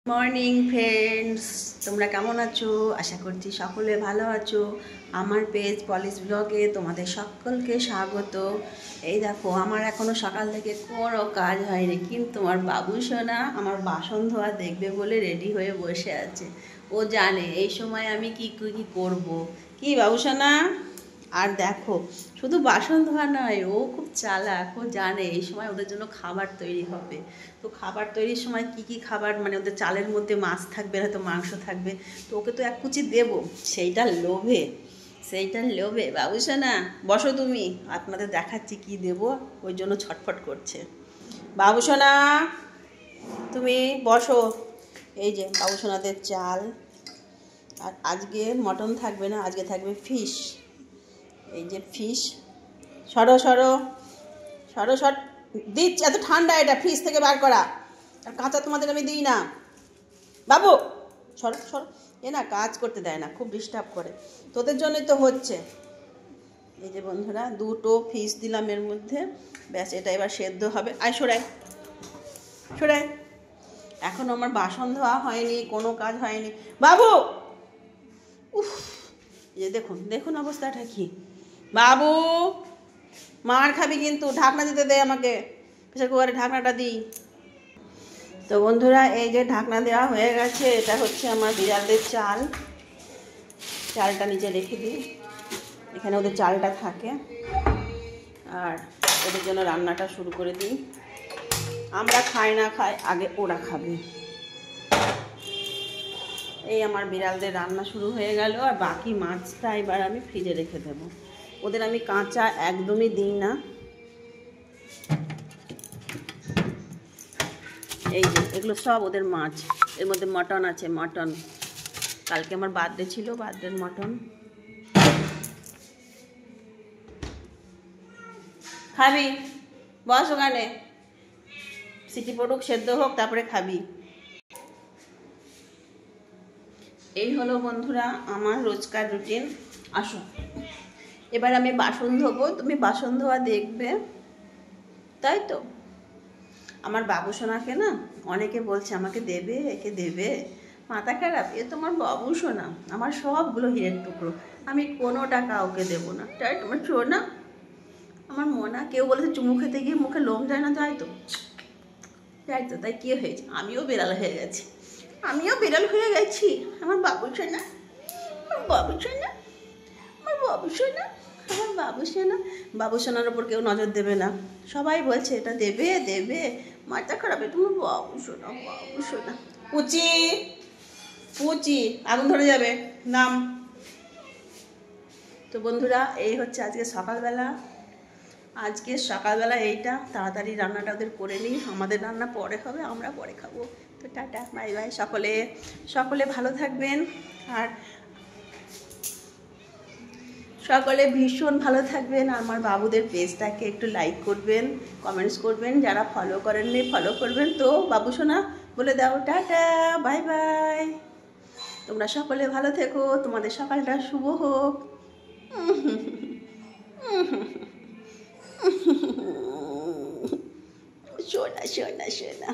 Morning friends, তোমরা কেমন আছো? আশা করছি সকলে ভালো আছো। আমার পেজ পলিশ ব্লগে তোমাদের সকলকে স্বাগত। এই দেখো, আমার এখনও সকাল থেকে কোনো কাজ হয়নি, কিন্তু আমার বাবু সোনা আমার বাসন ধোয়া দেখবে বলে রেডি হয়ে বসে আছে। ও জানে এই সময় আমি কি কি করব। কি বাবু সোনা? আর দেখো, শুধু বাসন ধোয়া নয়, ও খুব চালাক। ও জানে এই সময় ওদের জন্য খাবার তৈরি হবে। তো খাবার তৈরির সময় কি কি খাবার, মানে ওদের চালের মধ্যে মাছ থাকবে, হয়তো মাংস থাকবে, তো ওকে তো এক কুচি দেবো। সেইটার লোভে বাবু সোনা বসো তুমি, আপনাদের দেখাচ্ছি কি দেবো। ওই জন্য ছটফট করছে। বাবু সোনা তুমি বসো। এই যে বাবু সোনাদের চাল। আর আজকে মটন থাকবে না, আজকে থাকবে ফিশ। এই যে ফিশ। সরো সরো সরো সর। দিচ্ছি, এত ঠান্ডা, এটা ফ্রিজ থেকে বার করা। আর কাঁচা তোমাদের আমি দিই না। বাবু সরো সরো। এ না কাজ করতে দেয় না, খুব ডিস্টার্ব করে। তোদের জন্যই তো হচ্ছে। এই যে বন্ধুরা, দুটো ফিশ দিলাম এর মধ্যে। ব্যাস, এটা এবার সেদ্ধ হবে। আয় সরাই সরাই। এখন আমার বাসন ধোয়া হয়নি, কোনো কাজ হয়নি। বাবু উফ, এই যে দেখুন দেখুন অবস্থাটা কি। বাবু মার খাবি কিন্তু, ঢাকনা দিতে দে আমাকে। প্রেসার কুকারে ঢাকনাটা দিই। তো বন্ধুরা, এই যে ঢাকনা দেওয়া হয়ে গেছে। এটা হচ্ছে আমার বিড়ালদের চাল। চালটা নিচে রেখে দিই, এখানে ওদের চালটা থাকে। আর ওদের জন্য রান্নাটা শুরু করে দিই। আমরা খাই না খাই, আগে ওরা খাবে। এই আমার বিড়ালদের রান্না শুরু হয়ে গেল। আর বাকি মাছটা এবার আমি ফ্রিজে রেখে দেবো। ওদের আমি কাঁচা একদমই দিই না। এই যে এগুলো সব ওদের মাছ। এর মধ্যে মটন আছে, মটন। কালকে আমার বার্থডে ছিল, বার্থডের মটন। খাবি? বস ওখানে, সিটি পড়ুক, সেদ্ধ হোক, তারপরে খাবি। এই হলো বন্ধুরা আমার রোজকার রুটিন। আসো, এবার আমি বাসন ধোবো। তুমি বাসন ধোয়া দেখবে, তাই তো? আমার বাবু সোনাকে না অনেকে বলছে আমাকে দেবে, একে দেবে। মাথা খারাপ? এ তো আমার বাবু সোনা, আমার সবগুলো হীরের টুকরো। আমি কোনো টাকা ওকে দেবো না, তাই তোমার সোনা আমার মনা। কেউ বলেছে চুমু খেতে গিয়ে মুখে লোম যায় না, তাই তো? তাই তো, তাই কী হয়েছে? আমিও বিড়াল হয়ে গেছি, আমিও বিড়াল হয়ে গেছি। আমার বাবু সোনা, আমার বাবু সোনা, আমার বাবু সোনা, আমার বাবু সোনা। বাবু সোনার ওপর কেউ নজর দেবে না। সবাই বলছে এটা দেবে দেবে, মাথা খারাপ। তোমার বাবু সোনা, বাবু সোনা। পুচি পুচি, আগুন ধরে যাবে, নাম। তো বন্ধুরা, এই হচ্ছে আজকে সকালবেলা। আজকে সকালবেলা এইটা তাড়াতাড়ি রান্নাটা ওদের করে নিই। আমাদের রান্না পরে হবে, আমরা পরে খাবো। তো টাটা, বাই বাই। সকলে সকলে ভালো থাকবেন। আর সকলে ভীষণ ভালো থাকবেন। আমার বাবুদের পেজটাকে একটু লাইক করবেন, কমেন্টস করবেন। যারা ফলো করেননি ফলো করবেন। তো বাবু সোনা বলে দাও টাটা, বাই বাই। তোমরা সকলে ভালো থেকো, তোমাদের সকালটা শুভ হোক। সোনা সোনা সোনা।